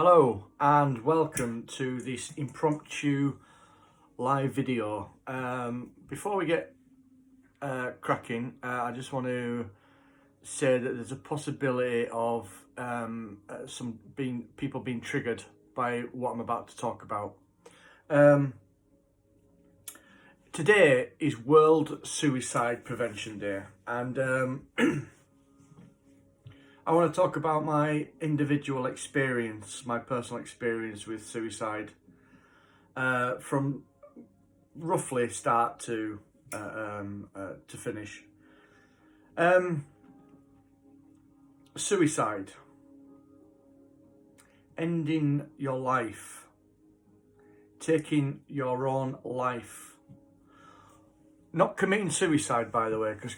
Hello and welcome to this impromptu live video. Before we get cracking, I just want to say that there's a possibility of people being triggered by what I'm about to talk about. Today is World Suicide Prevention Day, and I want to talk about my individual experience, my personal experience with suicide, from roughly start to finish. Suicide, ending your life, taking your own life. Not committing suicide, by the way, because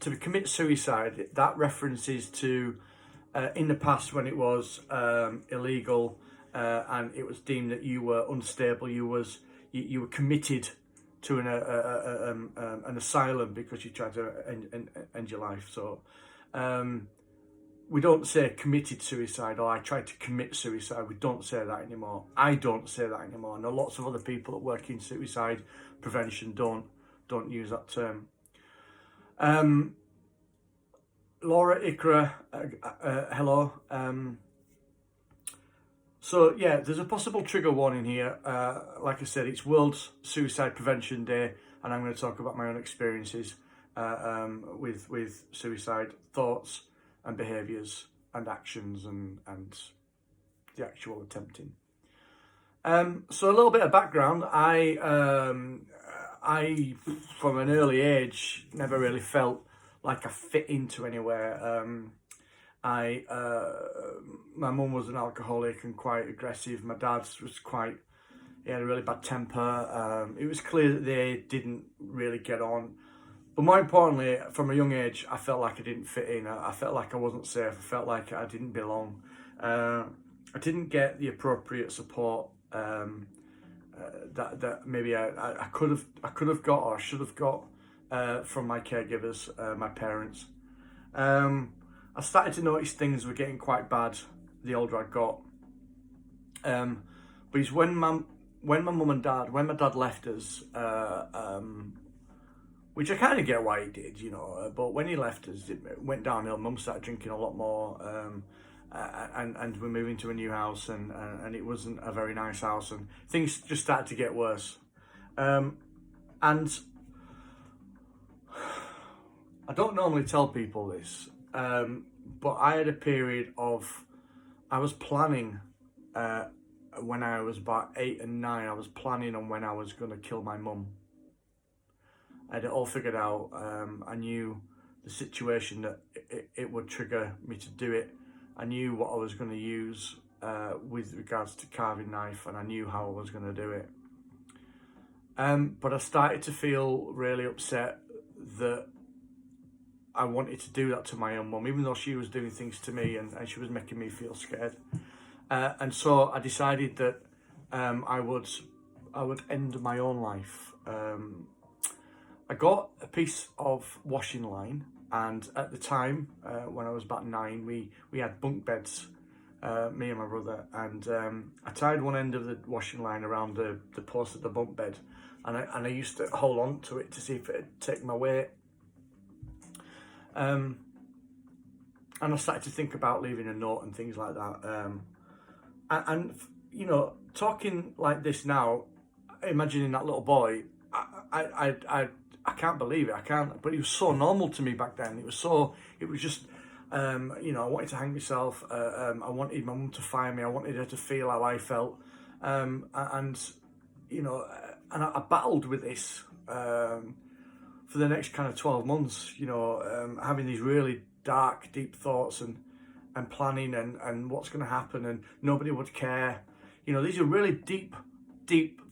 to commit suicide, that references to in the past when it was illegal and it was deemed that you were unstable, you were committed to an asylum because you tried to end your life. So we don't say committed suicide or I tried to commit suicide. We don't say that anymore. I don't say that anymore. I know lots of other people that work in suicide prevention don't use that term. Laura Ikra, hello. So yeah, there's a possible trigger warning here. Like I said, it's World Suicide Prevention Day, and I'm going to talk about my own experiences with suicide thoughts and behaviours and actions and the actual attempting. So a little bit of background. I, from an early age, never really felt like I fit into anywhere. My mum was an alcoholic and quite aggressive. My dad he had a really bad temper. It was clear that they didn't really get on. But more importantly, from a young age, I felt like I didn't fit in. I felt like I wasn't safe. I felt like I didn't belong. I didn't get the appropriate support that maybe I could have got or should have got from my caregivers, my parents. I started to notice things were getting quite bad the older I got. But it's when my dad left us, which I kind of get why he did, but when he left us, it went downhill. Mum started drinking a lot more. And we're moving to a new house, and it wasn't a very nice house, and things just started to get worse. And I don't normally tell people this, but I had a period of, I was planning, when I was about 8 and 9, I was planning on when I was going to kill my mum. I had it all figured out. I knew the situation that it would trigger me to do it. I knew what I was going to use with regards to carving knife, and I knew how I was going to do it. But I started to feel really upset that I wanted to do that to my own mum, even though she was doing things to me and she was making me feel scared. And so I decided that I would end my own life. I got a piece of washing line. And at the time, when I was about 9, we had bunk beds, me and my brother, and I tied one end of the washing line around the post of the bunk bed, and I used to hold on to it to see if it'd take my weight. And I started to think about leaving a note and things like that. And talking like this now, imagining that little boy, I can't believe it. I can't. But it was so normal to me back then. It was just, I wanted to hang myself. I wanted my mum to find me. I wanted her to feel how I felt. And I battled with this for the next kind of 12 months. Having these really dark, deep thoughts and planning and what's going to happen, and nobody would care. These are really deep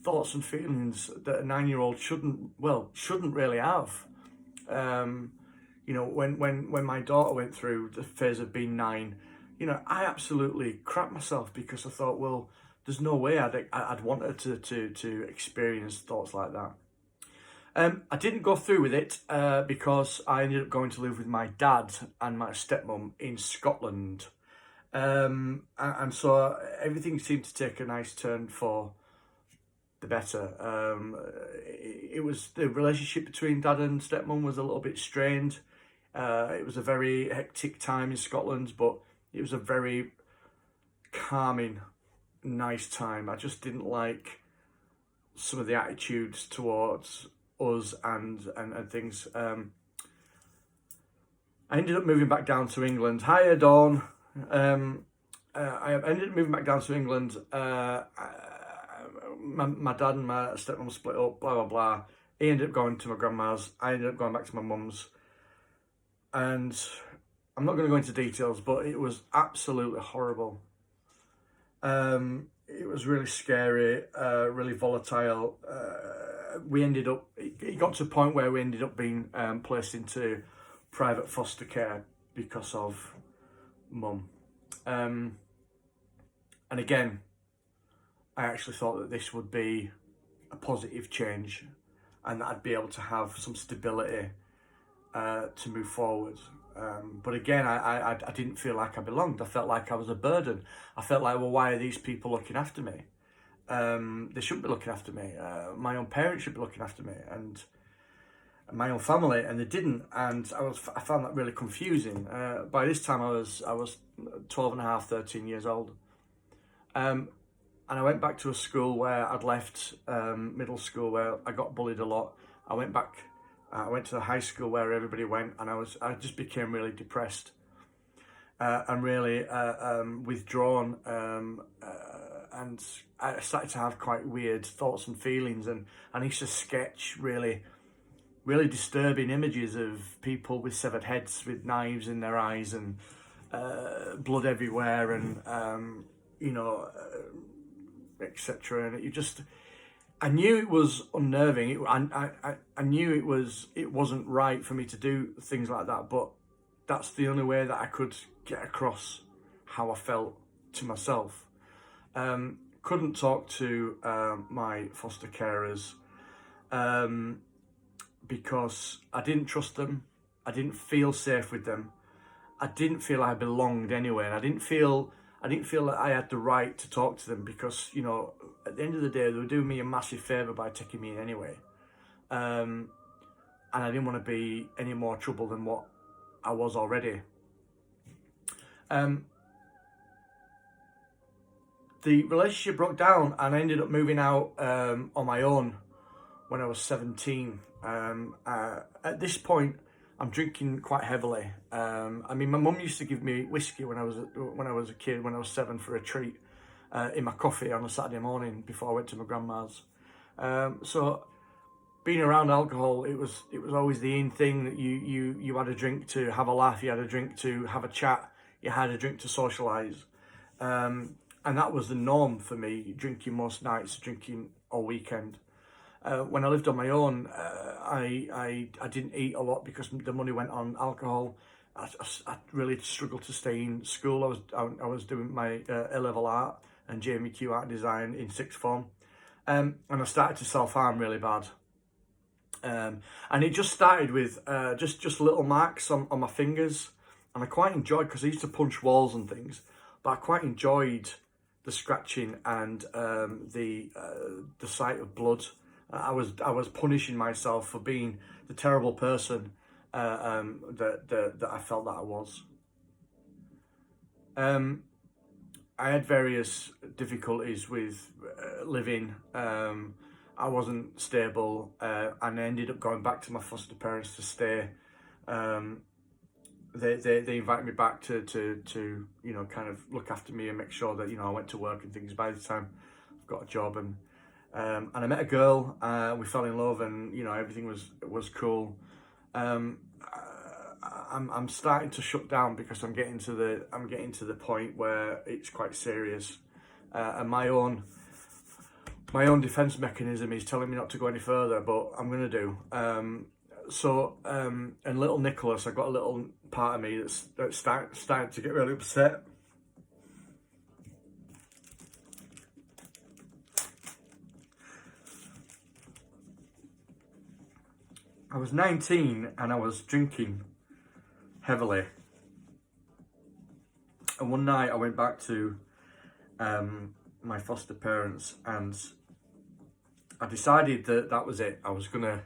thoughts and feelings that a 9-year-old shouldn't really have. When my daughter went through the phase of being 9, I absolutely crapped myself because I thought, well, there's no way I'd want her to experience thoughts like that. I didn't go through with it because I ended up going to live with my dad and my stepmom in Scotland. And so everything seemed to take a nice turn for the better. It was the relationship between dad and stepmom was a little bit strained. It was a very hectic time in Scotland, but it was a very calming, nice time. I just didn't like some of the attitudes towards us and things. I ended up moving back down to England. Hiya, Dawn. I ended up moving back down to England. My dad and my stepmom split up, blah, blah, blah. He ended up going to my grandma's. I ended up going back to my mum's. And I'm not going to go into details, but it was absolutely horrible. It was really scary, really volatile. It got to a point where we ended up being placed into private foster care because of mum. And again, I actually thought that this would be a positive change and that I'd be able to have some stability to move forward. But again, I didn't feel like I belonged. I felt like I was a burden. I felt like, well, why are these people looking after me? They shouldn't be looking after me. My own parents should be looking after me and my own family, and they didn't. And I found that really confusing. By this time, I was 12 and a half, 13 years old. And I went back to a school where I'd left, middle school, where I got bullied a lot. I went to the high school where everybody went, and I just became really depressed and really withdrawn, and I started to have quite weird thoughts and feelings, and I used to sketch really disturbing images of people with severed heads, with knives in their eyes, and blood everywhere, and etc. And I knew it was unnerving. I knew it wasn't right for me to do things like that, but that's the only way that I could get across how I felt to myself. Couldn't talk to my foster carers because I didn't trust them. I didn't feel safe with them. I didn't feel I belonged anywhere, and I didn't feel that I had the right to talk to them because, at the end of the day, they were doing me a massive favour by taking me in anyway. And I didn't want to be any more trouble than what I was already. The relationship broke down and I ended up moving out on my own when I was 17. At this point, I'm drinking quite heavily. My mum used to give me whiskey when I was a kid, when I was 7, for a treat in my coffee on a Saturday morning before I went to my grandma's. So being around alcohol, it was always the in thing that you had a drink to have a laugh, you had a drink to have a chat, you had a drink to socialise, and that was the norm for me. Drinking most nights, drinking all weekend. When I lived on my own, I didn't eat a lot because the money went on alcohol. I really struggled to stay in school. I was doing my A-level art and JMQ art design in sixth form, and I started to self-harm really bad. And it just started with just little marks on my fingers, and I quite enjoyed, because I used to punch walls and things, but I quite enjoyed the scratching and the sight of blood. I was punishing myself for being the terrible person that I felt that I was. I had various difficulties with living. I wasn't stable, and I ended up going back to my foster parents to stay. They invited me back to kind of look after me and make sure that I went to work and things. By the time I've got a job, and I met a girl, we fell in love, and everything was cool. I'm starting to shut down because I'm getting to the point where it's quite serious, and my own defense mechanism is telling me not to go any further, but I'm gonna do. And little Nicholas, I've got a little part of me that's starting to get really upset. I was 19 and I was drinking heavily. And one night I went back to my foster parents, and I decided that that was it. I was gonna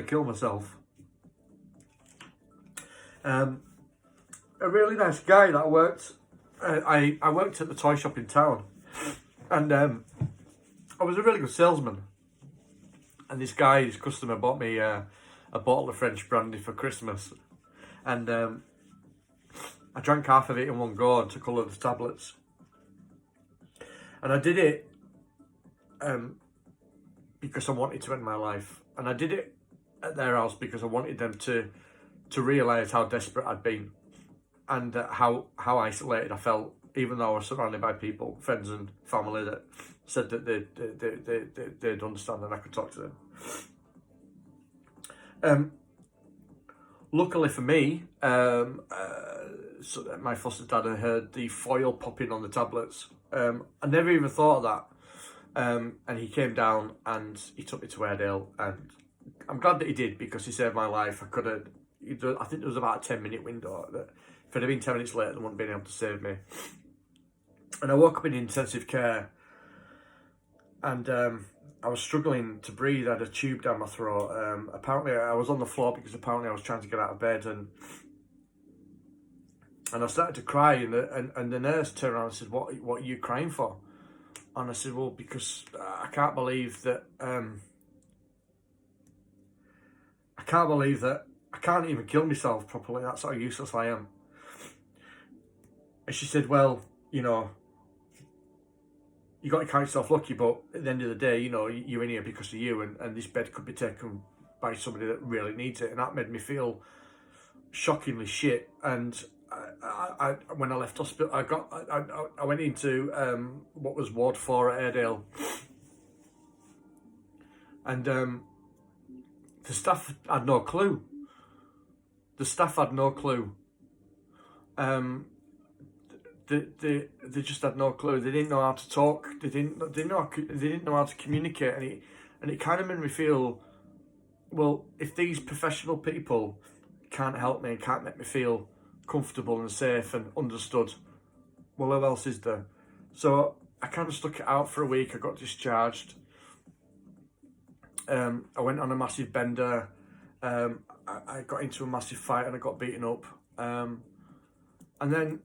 kill myself. A really nice guy that I worked. I worked at the toy shop in town, and I was a really good salesman. And this guy, his customer, bought me a bottle of French brandy for Christmas, and I drank half of it in one go and took all of the tablets. And I did it because I wanted to end my life, and I did it at their house because I wanted them to realise how desperate I'd been, and how isolated I felt, even though I was surrounded by people, friends and family that said that they'd understand and I could talk to them. Luckily for me, so my foster dad had heard the foil popping on the tablets. I never even thought of that. And he came down and he took me to Airedale, and I'm glad that he did, because he saved my life. I think there was about a 10-minute window that if it had been 10 minutes later, they wouldn't have been able to save me. And I woke up in intensive care, and I was struggling to breathe. I had a tube down my throat. Apparently I was on the floor because apparently I was trying to get out of bed, and I started to cry, and the nurse turned around and said, what are you crying for? And I said, well, because I can't believe that I can't even kill myself properly. That's how useless I am. And she said, well, you know, you got to count yourself lucky, but at the end of the day, you know, you're in here because of you, and this bed could be taken by somebody that really needs it. And that made me feel shockingly shit. And I when I left hospital, I went into what was Ward 4 at Airedale, and the staff had no clue. The staff had no clue. They just had no clue. They didn't know how to talk. They didn't know how to communicate, and it kind of made me feel, well, if these professional people can't help me and can't make me feel comfortable and safe and understood, well, who else is there? So I kind of stuck it out for a week. I got discharged. I went on a massive bender. I got into a massive fight and I got beaten up. And then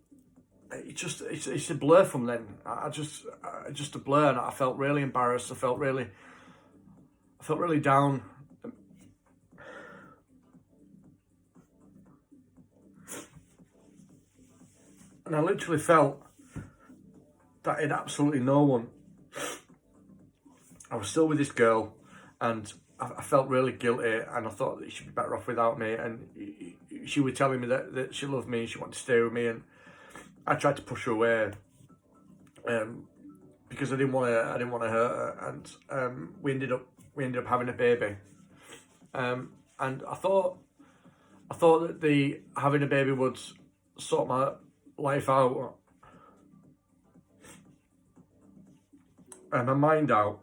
it's a blur from then. Just a blur, and I felt really embarrassed. I felt really down. And I literally felt that in absolutely no one. I was still with this girl, and I felt really guilty, and I thought that she'd be better off without me. And she was telling me that she loved me and she wanted to stay with me, and I tried to push her away because I didn't want to hurt her. And we ended up having a baby. And I thought that having a baby would sort my life out and my mind out.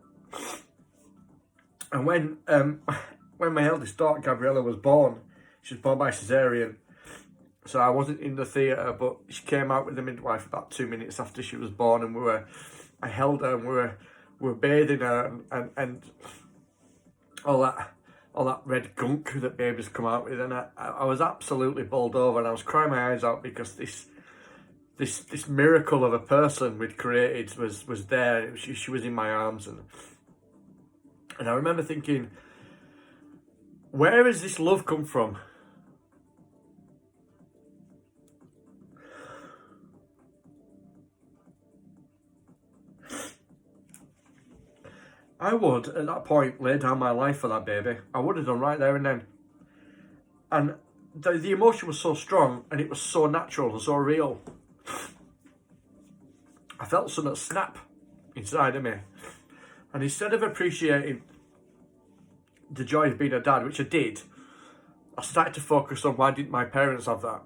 And when my eldest daughter Gabriella was born, she was born by cesarean, so I wasn't in the theatre, but she came out with the midwife about 2 minutes after she was born, and I held her, and we were bathing her, and all that red gunk that babies come out with, and I was absolutely bowled over, and I was crying my eyes out because this miracle of a person we'd created was there. She was in my arms, and I remember thinking, where has this love come from? I would, at that point, lay down my life for that baby. I would have done right there and then. And the emotion was so strong, and it was so natural and so real. I felt something snap inside of me. And instead of appreciating the joy of being a dad, which I did, I started to focus on why didn't my parents have that?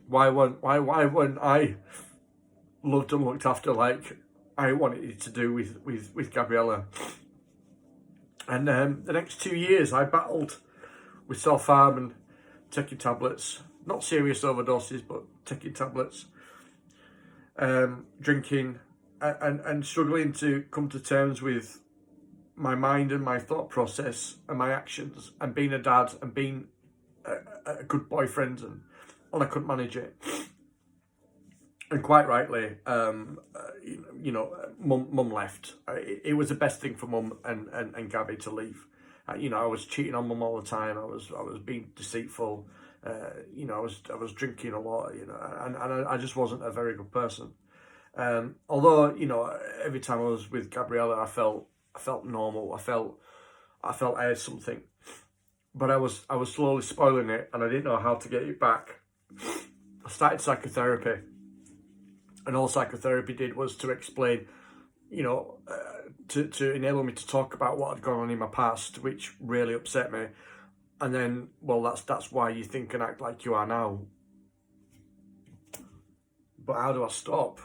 why weren't I loved and looked after like I wanted it to do with Gabriella? And the next 2 years I battled with self-harm and taking tablets, not serious overdoses, but taking tablets, drinking, and struggling to come to terms with my mind and my thought process and my actions, and being a dad and being a good boyfriend, and I couldn't manage it. And quite rightly, Mum left. It was the best thing for Mum and Gabby to leave. I was cheating on Mum all the time. I was being deceitful. I was drinking a lot. And I just wasn't a very good person. Although every time I was with Gabriella, I felt normal. I felt I had something, but I was slowly spoiling it, and I didn't know how to get it back. I started psychotherapy. And all psychotherapy did was to explain, to enable me to talk about what had gone on in my past, which really upset me. And then, well, that's why you think and act like you are now. But how do I stop?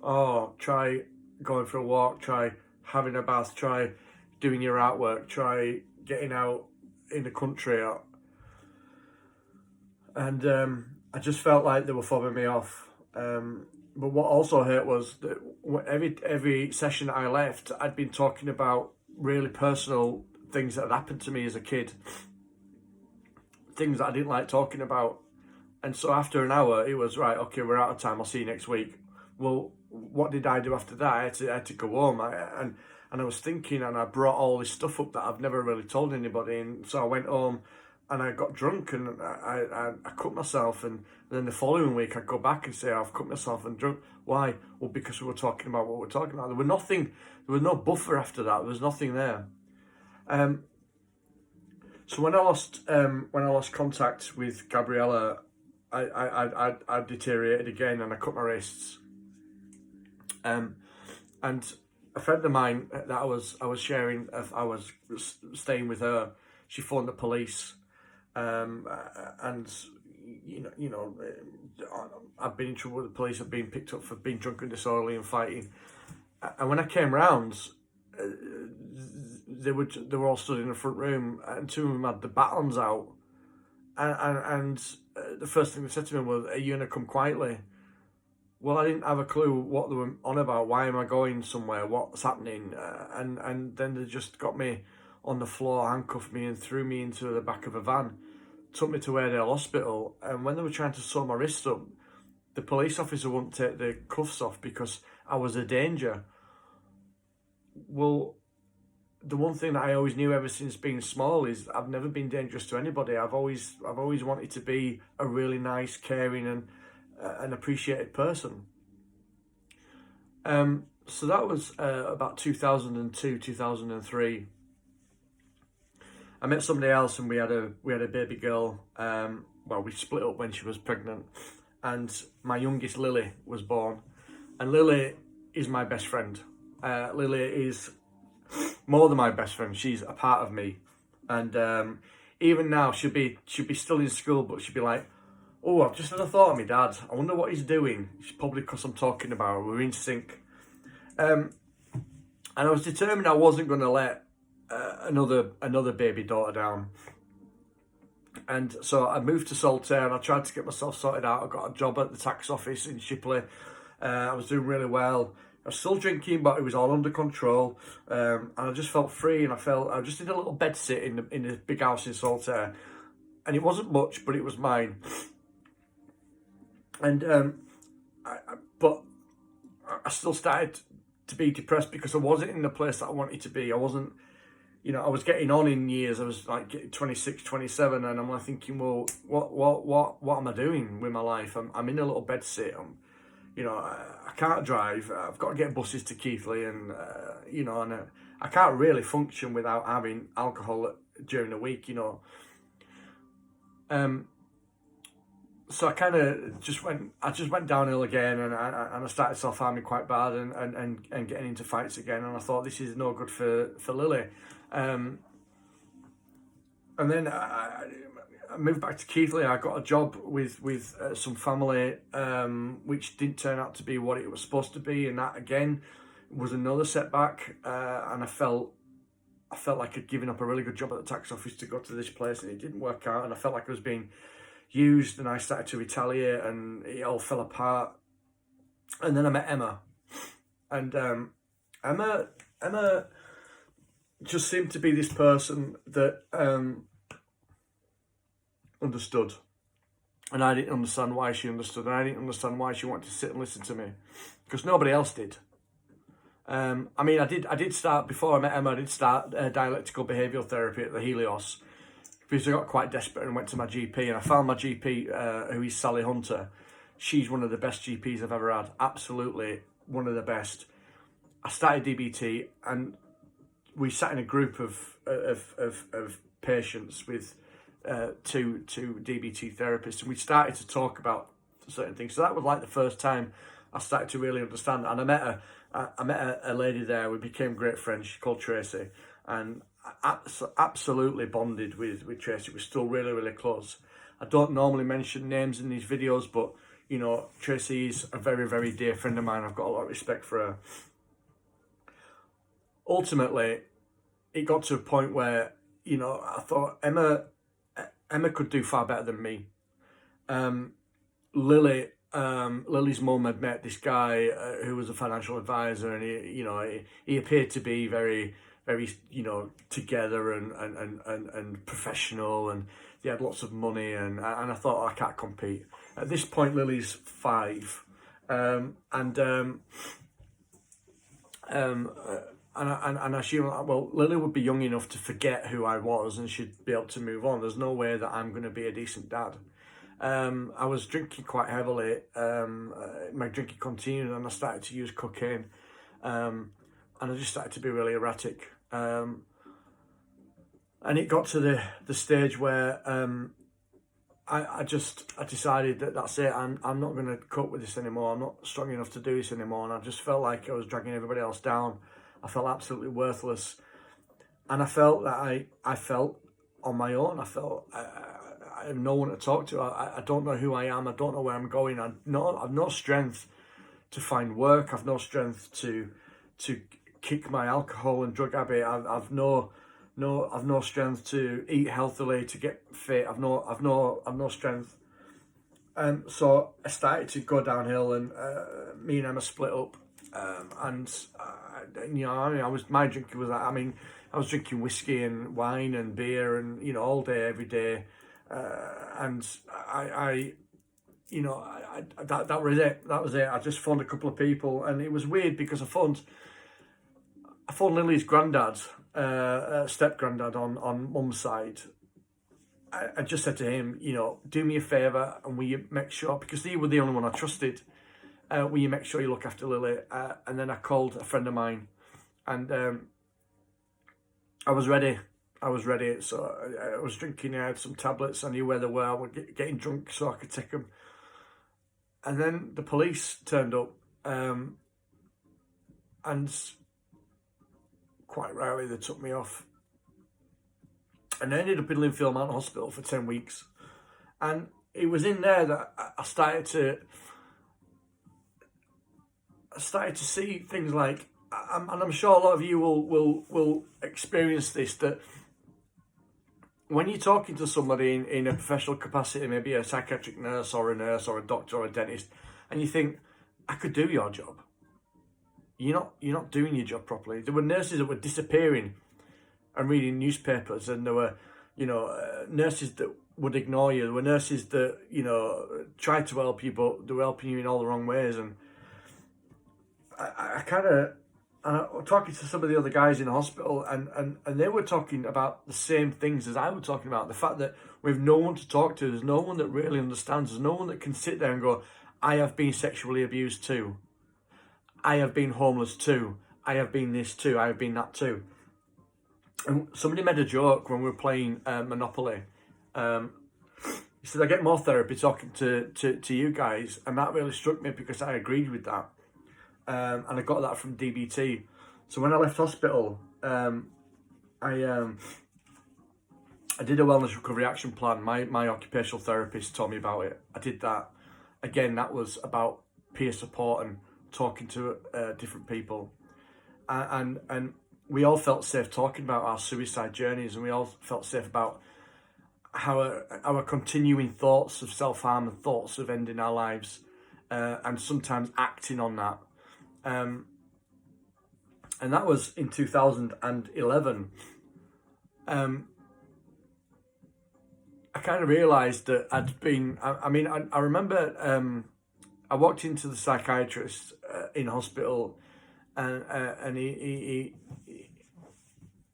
Oh, try going for a walk, try having a bath, try doing your artwork, try getting out in the country. And I just felt like they were fobbing me off. But what also hurt was that every session I left, I'd been talking about really personal things that had happened to me as a kid, things that I didn't like talking about. And so after an hour, it was, right, okay, we're out of time, I'll see you next week. Well, what did I do after that? I had to go home. And I was thinking, and I brought all this stuff up that I've never really told anybody. And so I went home and I got drunk, and I cut myself, and then the following week I'd go back and say, I've cut myself and drunk. Why? Well, because we were talking about what we were talking about. There was no buffer after that. There was nothing there. So when I lost contact with Gabriella, I deteriorated again, and I cut my wrists. And a friend of mine that I was staying with her, she phoned the police. And I've been in trouble with the police. I've been picked up for being drunk and disorderly and fighting. And when I came round, they were all stood in the front room, and two of them had the batons out. And the first thing they said to me was, "Are you gonna come quietly?" Well, I didn't have a clue what they were on about. Why am I going somewhere? What's happening? And then they just got me on the floor, handcuffed me, and threw me into the back of a van, took me to Airedale Hospital. And when they were trying to sew my wrist up, the police officer wouldn't take the cuffs off because I was a danger. Well, the one thing that I always knew ever since being small is I've never been dangerous to anybody. I've always wanted to be a really nice, caring, and an appreciated person. So that was about 2002, 2003. I met somebody else, and we had a baby girl. Well, we split up when she was pregnant, and my youngest, Lily, was born. And Lily is my best friend. Lily is more than my best friend. She's a part of me. And even now, she'll be still in school, but she'll be like, "Oh, I've just had a thought of my dad. I wonder what he's doing." It's probably because I'm talking about her. We're in sync. And I was determined I wasn't going to let another baby daughter down. And so I moved to Saltaire, and I tried to get myself sorted out. I got a job at the tax office in Shipley. I was doing really well. I was still drinking, but it was all under control. And I just felt free, and I just did a little bed sit in the big house in Saltaire. And it wasn't much, but it was mine. And but I still started to be depressed because I wasn't in the place that I wanted to be. I wasn't, I was getting on in years. I was like 26, 27, and I'm like thinking, well, what am I doing with my life? I'm in a little bed sit. I can't drive. I've got to get buses to Keighley, and I can't really function without having alcohol during the week. So I kind of just went downhill again, and I started self-harming quite bad, and getting into fights again. And I thought, this is no good for Lily. And then I moved back to Keighley. I got a job with some family, which didn't turn out to be what it was supposed to be, and that again was another setback. And I felt like I'd given up a really good job at the tax office to go to this place, and it didn't work out. And I felt like I was being used, and I started to retaliate, and it all fell apart. And then I met Emma, and Emma just seemed to be this person that understood, and I didn't understand why she understood, and I didn't understand why she wanted to sit and listen to me, because nobody else did. I mean, I did start, before I met Emma, I did start dialectical behavioural therapy at the Helios, because I got quite desperate and went to my GP, and I found my GP, who is Sally Hunter. She's one of the best GPs I've ever had, absolutely one of the best. I started DBT, and we sat in a group of patients with two DBT therapists, and we started to talk about certain things. So that was like the first time I started to really understand. And I met a lady there. We became great friends. She's called Tracy, and I absolutely bonded with Tracy. We're still really, really close. I don't normally mention names in these videos, but you know, Tracy is a very, very dear friend of mine. I've got a lot of respect for her. Ultimately, it got to a point where, you know, I thought Emma could do far better than me. Lily's mum had met this guy who was a financial advisor, and he appeared to be very, very, you know, together and professional, and he had lots of money, and I thought, oh, I can't compete. At this point, Lily's 5, and I assume, well, Lily would be young enough to forget who I was, and she'd be able to move on. There's no way that I'm going to be a decent dad. I was drinking quite heavily. My drinking continued, and I started to use cocaine, and I just started to be really erratic. And it got to the stage where I decided that that's it. I'm not going to cope with this anymore. I'm not strong enough to do this anymore, and I just felt like I was dragging everybody else down. I felt absolutely worthless, and I felt that I felt on my own. I felt I have no one to talk to. I don't know who I am. I don't know where I'm going. I've no strength to find work. I've no strength to kick my alcohol and drug habit. I've no strength to eat healthily, to get fit. I've no strength. So I started to go downhill, and me and Emma split up. You know, I mean, my drinking was, I mean, I was drinking whiskey and wine and beer, and you know, all day, every day, and that was it. That was it. I just phoned a couple of people, and it was weird because I phoned Lily's granddad, step granddad on mum's side. I just said to him, you know, do me a favour, and will you make sure, because they were the only one I trusted, will you make sure you look after Lily? And then I called a friend of mine, and I was ready. So I was drinking. I had some tablets. I knew where they were. I was getting drunk so I could take them. And then the police turned up, and quite rarely they took me off. And I ended up in Linfield Mountain Hospital for 10 weeks. And it was in there that I started to see things like, and I'm sure a lot of you will experience this, that when you're talking to somebody in a professional capacity, maybe a psychiatric nurse or a doctor or a dentist, and you think, I could do your job. You're not doing your job properly. There were nurses that were disappearing and reading newspapers, and there were, you know, nurses that would ignore you. There were nurses that, you know, tried to help you, but they were helping you in all the wrong ways. And I was talking to some of the other guys in the hospital, and they were talking about the same things as I was talking about. The fact that we have no one to talk to, there's no one that really understands, there's no one that can sit there and go, I have been sexually abused too. I have been homeless too. I have been this too. I have been that too. And somebody made a joke when we were playing Monopoly. He said, I get more therapy talking to you guys. And that really struck me because I agreed with that. And I got that from DBT. So when I left hospital, I I did a wellness recovery action plan. My occupational therapist told me about it. I did that. Again, that was about peer support and talking to different people. And we all felt safe talking about our suicide journeys, and we all felt safe about how our continuing thoughts of self-harm and thoughts of ending our lives, and sometimes acting on that. And that was in 2011. I kind of realised that I'd been, I remember I walked into the psychiatrist in hospital, and he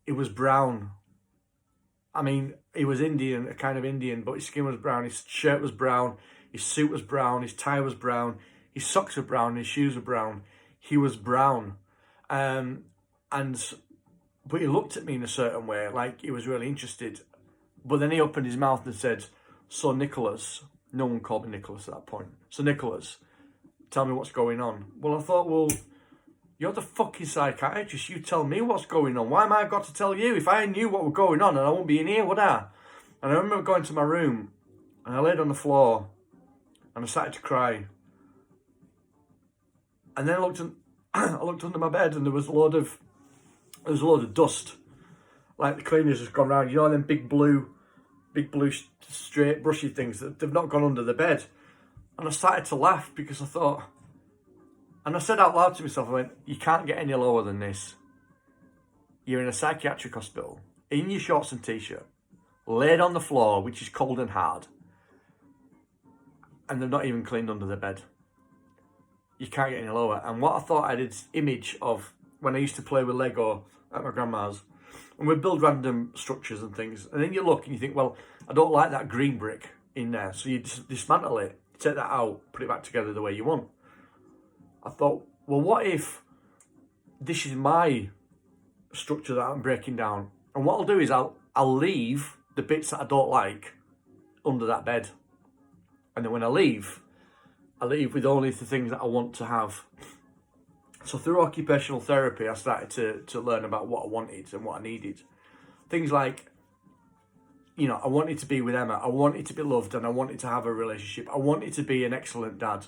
was brown. I mean, he was Indian, a kind of Indian, but his skin was brown, his shirt was brown, his suit was brown, his tie was brown, his socks were brown, his shoes were brown. He was brown. But he looked at me in a certain way, like he was really interested. But then he opened his mouth and said, "So Nicholas," no one called me Nicholas at that point. "So Nicholas, tell me what's going on." Well, I thought, well, you're the fucking psychiatrist. You tell me what's going on. Why am I got to tell you? If I knew what was going on, and I wouldn't be in here, would I? And I remember going to my room, and I laid on the floor, and I started to cry. And then I looked under my bed, and there was a load of dust, like the cleaners has gone round. You know them big blue straight brushy things that they've not gone under the bed. And I started to laugh because I thought, and I said out loud to myself, I went, "You can't get any lower than this. You're in a psychiatric hospital, in your shorts and t-shirt, laid on the floor, which is cold and hard, and they've not even cleaned under the bed. You can't get any lower." And what I thought, I did this image of when I used to play with Lego at my grandma's, and we'd build random structures and things, and then you look and you think, well, I don't like that green brick in there, so you dismantle it, take that out, put it back together the way you want. I thought, well, what if this is my structure that I'm breaking down, and what I'll do is I'll leave the bits that I don't like under that bed, and then when I leave with only the things that I want to have. So through occupational therapy, I started to learn about what I wanted and what I needed. Things like, you know, I wanted to be with Emma, I wanted to be loved, and I wanted to have a relationship. I wanted to be an excellent dad.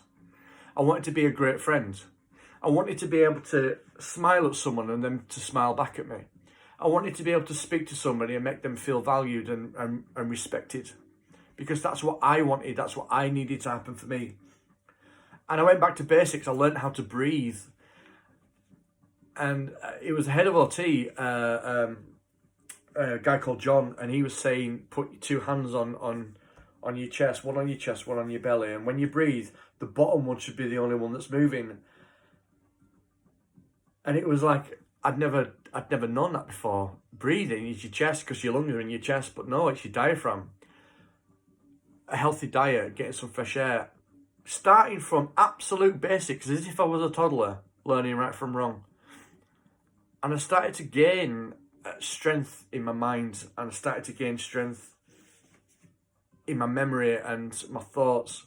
I wanted to be a great friend. I wanted to be able to smile at someone and them to smile back at me. I wanted to be able to speak to somebody and make them feel valued and respected, because that's what I wanted, that's what I needed to happen for me. And I went back to basics. I learned how to breathe. And it was the head of OT, a guy called John, and he was saying, put your two hands on your chest, one on your chest, one on your belly, and when you breathe, the bottom one should be the only one that's moving. And it was like, I'd never known that before. Breathing is your chest because your lungs are in your chest, but no, it's your diaphragm. A healthy diet, getting some fresh air, starting from absolute basics, as if I was a toddler, learning right from wrong. And I started to gain strength in my mind, and I started to gain strength in my memory and my thoughts.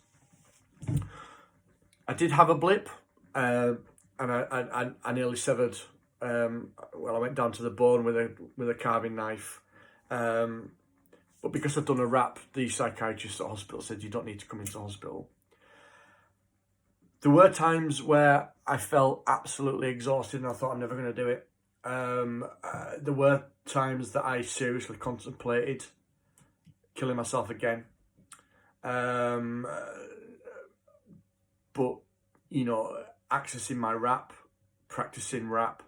I did have a blip, and I nearly severed. I went down to the bone with a carving knife. But because I'd done a rap, the psychiatrist at the hospital said, "You don't need to come into hospital." There were times where I felt absolutely exhausted and I thought, I'm never going to do it. There were times that I seriously contemplated killing myself again. But, you know, accessing my rap, practicing rap,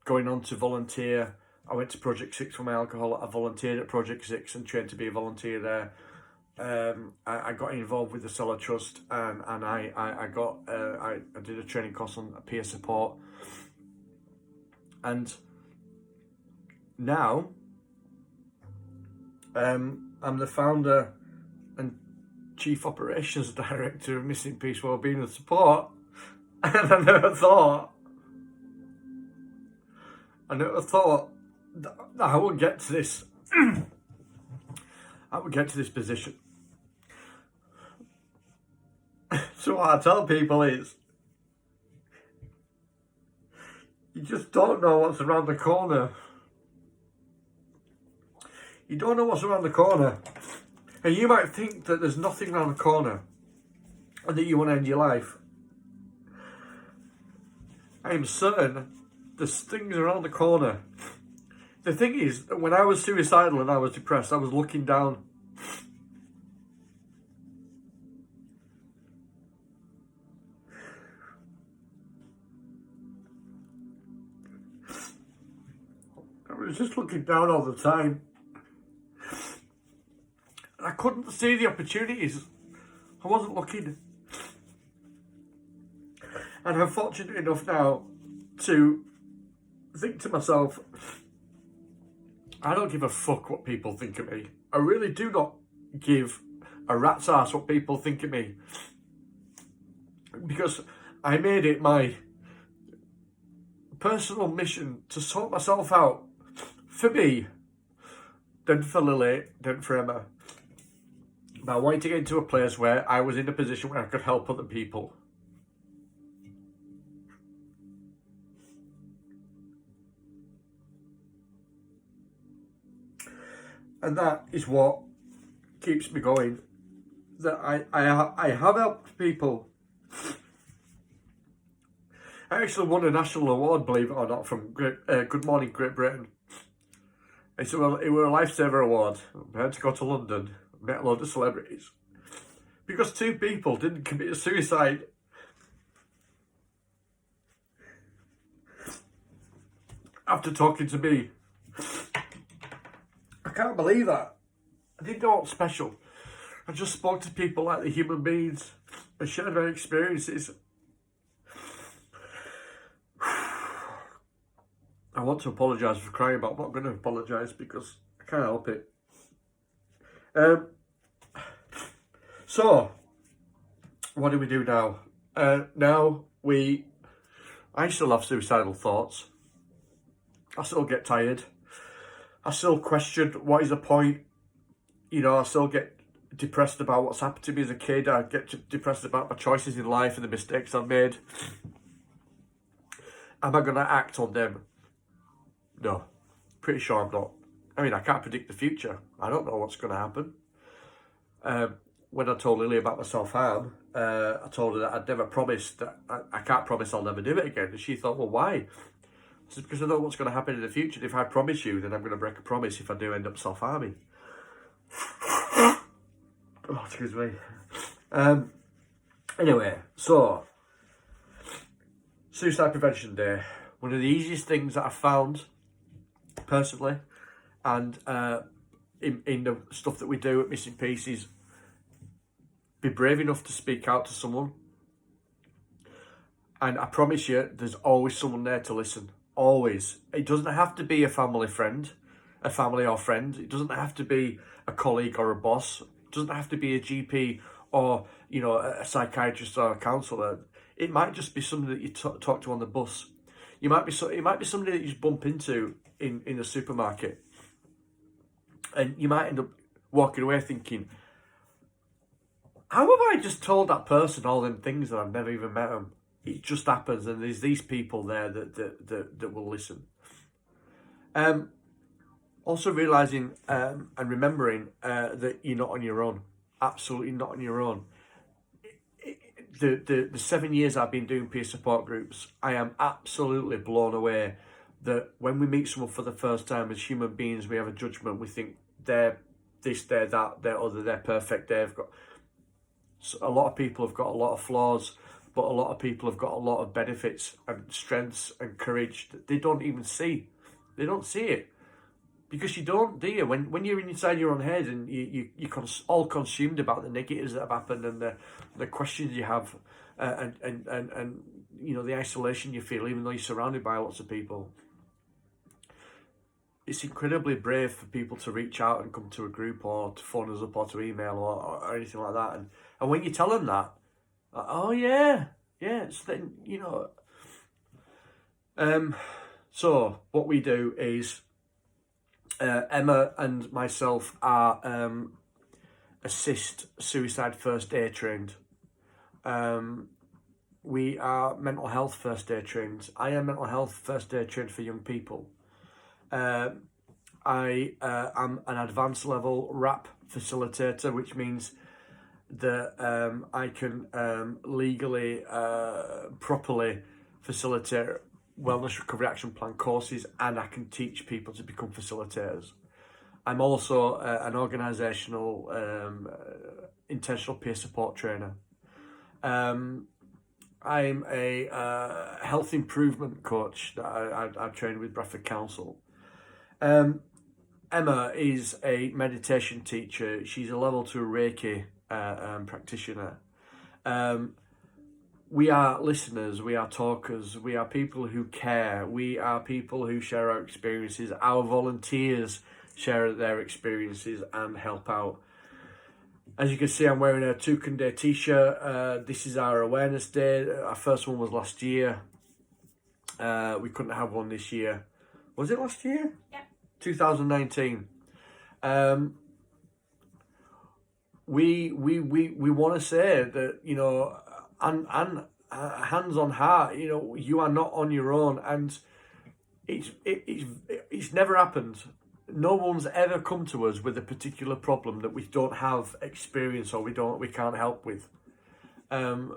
going on to volunteer. I went to Project 6 for my alcohol. I volunteered at Project 6 and trained to be a volunteer there. I got involved with the Cellar Trust, and I did a training course on peer support. And now I'm the founder and Chief Operations Director of Missing Peace Wellbeing and Support. And I never thought that I would get to this. I would get to this position. So what I tell people is, you just don't know what's around the corner. You don't know what's around the corner. And you might think that there's nothing around the corner and that you want to end your life. I am certain there's things around the corner. The thing is, when I was suicidal and I was depressed, I was looking down. I was just looking down all the time. And I couldn't see the opportunities. I wasn't looking. And I'm fortunate enough now to think to myself, I don't give a fuck what people think of me. I really do not give a rat's ass what people think of me. Because I made it my personal mission to sort myself out for me, then for Lily, then for Emma. But I wanted to get into a place where I was in a position where I could help other people. And that is what keeps me going. That I have helped people. I actually won a national award, believe it or not, from Good Morning Great Britain. It was a lifesaver award. I had to go to London, met a load of celebrities. Because 2 people didn't commit suicide. After talking to me. I can't believe that. I didn't know what's special. I just spoke to people like the human beings and shared their experiences. I want to apologise for crying, but I'm not going to apologise because I can't help it. So, what do we do now? I still have suicidal thoughts. I still get tired. I still question what is the point. You know, I still get depressed about what's happened to me as a kid. I get depressed about my choices in life and the mistakes I've made. Am I going to act on them? No, pretty sure I'm not. I mean, I can't predict the future. I don't know what's going to happen. When I told Lily about my self-harm, I told her that I'd never promised that I can't promise I'll never do it again. And she thought, well, why? I said, because I don't know what's going to happen in the future. If I promise you, then I'm going to break a promise if I do end up self-harming. Oh, excuse me. Anyway, so Suicide Prevention Day. One of the easiest things that I've found personally, and in the stuff that we do at Missing Pieces, be brave enough to speak out to someone. And I promise you, there's always someone there to listen. Always. It doesn't have to be a family or friend. It doesn't have to be a colleague or a boss. It doesn't have to be a GP or, you know, a psychiatrist or a counsellor. It might just be somebody that you talk to on the bus. It might be somebody that you just bump into in a supermarket. And you might end up walking away thinking, how have I just told that person all them things that I've never even met them? It just happens, and there's these people there that will listen. Also realising and remembering that you're not on your own. Absolutely not on your own. The 7 years I've been doing peer support groups, I am absolutely blown away that when we meet someone for the first time as human beings, we have a judgment. We think they're this, they're that, they're other, they're perfect. They've got a lot of people have got a lot of flaws, but a lot of people have got a lot of benefits and strengths and courage that they don't even see. They don't see it. Because you don't, do you? When you're inside your own head and you're all consumed about the negatives that have happened and the questions you have and you know, the isolation you feel even though you're surrounded by lots of people. It's incredibly brave for people to reach out and come to a group or to phone us up or to email or anything like that. And when you tell them that, like, oh yeah, it's then, you know. So what we do is Emma and myself are assist suicide first aid trained. We are mental health first aid trained. I am mental health first aid trained for young people. I am an advanced level RAP facilitator, which means that I can legally, properly facilitate wellness recovery action plan courses, and I can teach people to become facilitators. I'm also an organisational intentional peer support trainer. I'm a health improvement coach that I trained with Bradford Council. Emma is a meditation teacher. She's a level 2 Reiki practitioner. We are listeners, we are talkers, we are people who care, we are people who share our experiences. Our volunteers share their experiences and help out. As you can see, I'm wearing a Toucan Day t-shirt. This is our awareness day. Our first one was last year. We couldn't have one this year. Was it last year? Yeah. 2019. We want to say that, you know, and hands on heart, you know, you are not on your own, and it's never happened. No one's ever come to us with a particular problem that we don't have experience or we can't help with. And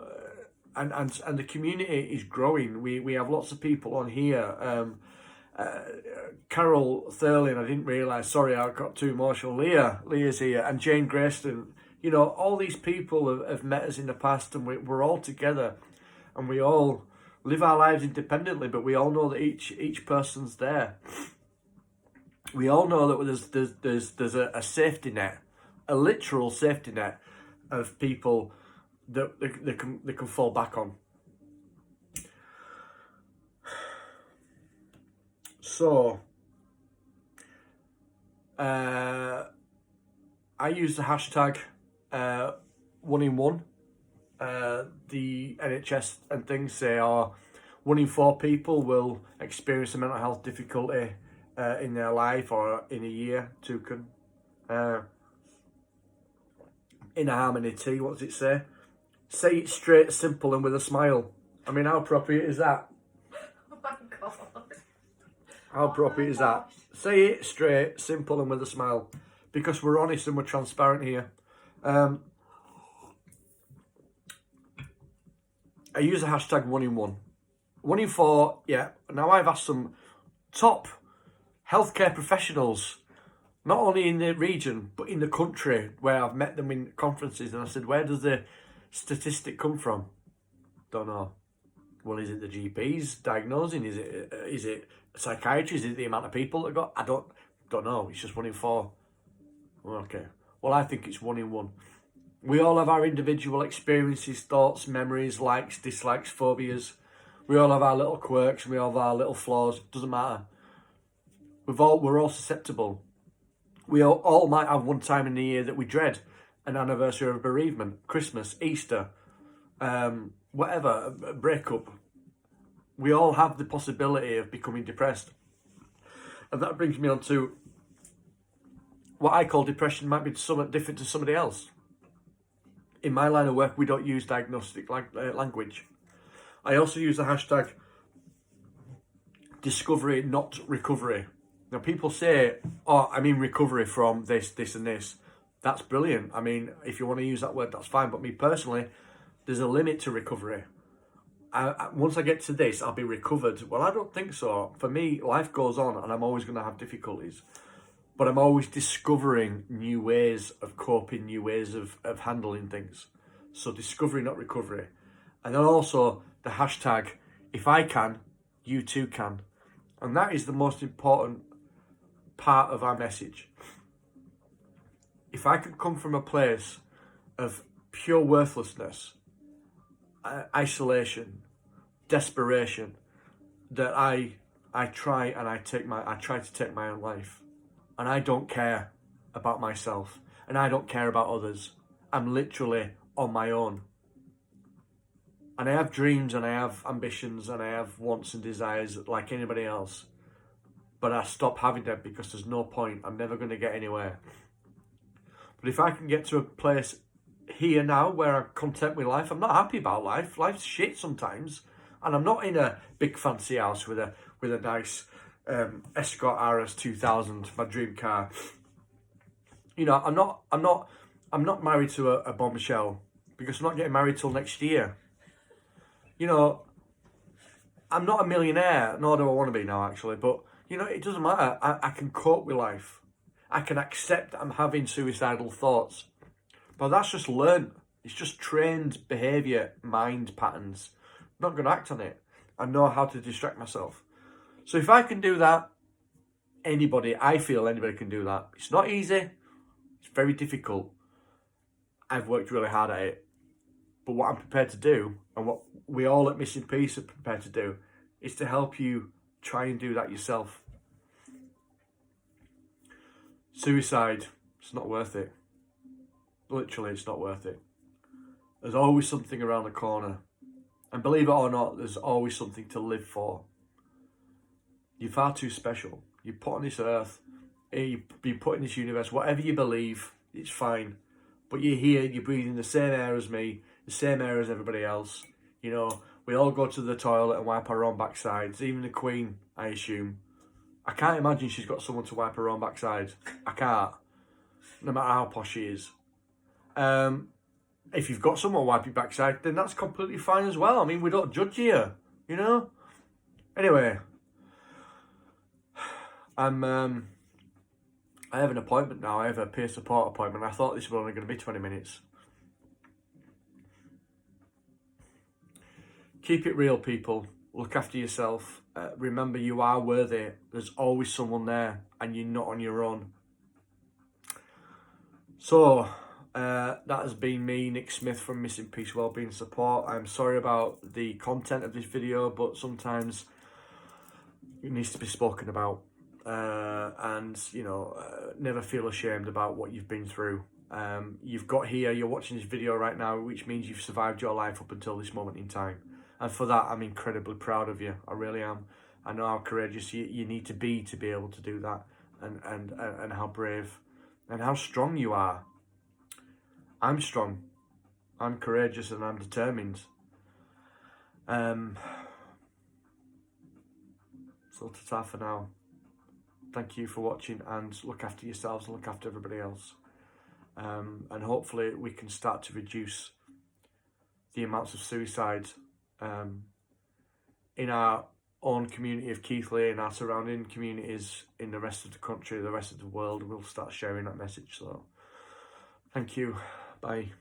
the community is growing. We have lots of people on here. Carol Thurling, I didn't realise, sorry, I got too emotional. Leah's here, and Jane Grayston. You know, all these people have met us in the past, and we're all together, and we all live our lives independently, but we all know that each person's there. We all know that there's a safety net, a literal safety net of people that they can fall back on. So, I use the hashtag 1in1. The NHS and things say 1 in 4 people will experience a mental health difficulty in their life or in a year. Toucan. In a Harmony Tea, what does it say? Say it straight, simple, and with a smile. I mean, how appropriate is that? Oh my god. How appropriate is that? Say it straight, simple, and with a smile. Because we're honest and we're transparent here. I use the hashtag 1in1. 1 in 4, yeah. Now I've asked some top healthcare professionals, not only in the region, but in the country, where I've met them in conferences, and I said, where does the statistic come from? Don't know. Well, is it the GPs diagnosing? Is it psychiatrists? Is it the amount of people that got? I don't know. It's just 1 in 4. Okay. Well, I think it's 1 in 1. We all have our individual experiences, thoughts, memories, likes, dislikes, phobias. We all have our little quirks, and we all have our little flaws. Doesn't matter. We're all susceptible. We all might have one time in the year that we dread. An anniversary of bereavement, Christmas, Easter, whatever, a breakup. We all have the possibility of becoming depressed. And that brings me on to what I call depression might be somewhat different to somebody else. In my line of work, we don't use diagnostic language. I also use the hashtag discovery, not recovery. Now, people say, oh, I'm in recovery from this, and this. That's brilliant. I mean, if you want to use that word, that's fine. But me personally, there's a limit to recovery. Once I get to this, I'll be recovered. Well, I don't think so. For me, life goes on, and I'm always going to have difficulties. But I'm always discovering new ways of coping, new ways of handling things. So discovery, not recovery. And then also the hashtag, if I can, you too can. And that is the most important part of our message. If I can come from a place of pure worthlessness, isolation, desperation, that I try to take my own life. And I don't care about myself, and I don't care about others. I'm literally on my own. And I have dreams, and I have ambitions, and I have wants and desires like anybody else. But I stop having them because there's no point. I'm never going to get anywhere. But if I can get to a place here now where I'm content with life, I'm not happy about life. Life's shit sometimes. And I'm not in a big fancy house with a nice Escort RS 2000, my dream car. You know, I'm not married to a bombshell because I'm not getting married till next year. You know, I'm not a millionaire, nor do I want to be now, actually. But you know, it doesn't matter. I can cope with life. I can accept that I'm having suicidal thoughts, but that's just learned. It's just trained behaviour, mind patterns. I'm not going to act on it. I know how to distract myself. So if I can do that, I feel anybody can do that. It's not easy. It's very difficult. I've worked really hard at it. But what I'm prepared to do, and what we all at Missing Piece are prepared to do, is to help you try and do that yourself. Suicide, it's not worth it. Literally, it's not worth it. There's always something around the corner. And believe it or not, there's always something to live for. You're far too special. You're put on this earth, you've been put in this universe, whatever you believe, it's fine. But you're here, you're breathing the same air as me, the same air as everybody else. You know, we all go to the toilet and wipe our own backsides, even the Queen, I assume. I can't imagine she's got someone to wipe her own backside. I can't. No matter how posh she is. If you've got someone wipe your backside, then that's completely fine as well. I mean, we don't judge here, you know? Anyway, I have an appointment now. I have a peer support appointment. I thought this was only going to be 20 minutes. Keep it real, people. Look after yourself. Remember, you are worthy. There's always someone there, and you're not on your own. So, that has been me, Nick Smith from Missing Piece Wellbeing Support. I'm sorry about the content of this video, but sometimes it needs to be spoken about. And, you know, never feel ashamed about what you've been through. You've got here, you're watching this video right now, which means you've survived your life up until this moment in time. And for that, I'm incredibly proud of you. I really am. I know how courageous you need to be able to do that, and how brave and how strong you are. I'm strong. I'm courageous and I'm determined. So ta-ta for now. Thank you for watching, and look after yourselves and look after everybody else. And hopefully we can start to reduce the amounts of suicide in our own community of Keighley, in our surrounding communities, in the rest of the country, the rest of the world. We'll start sharing that message. So thank you. Bye.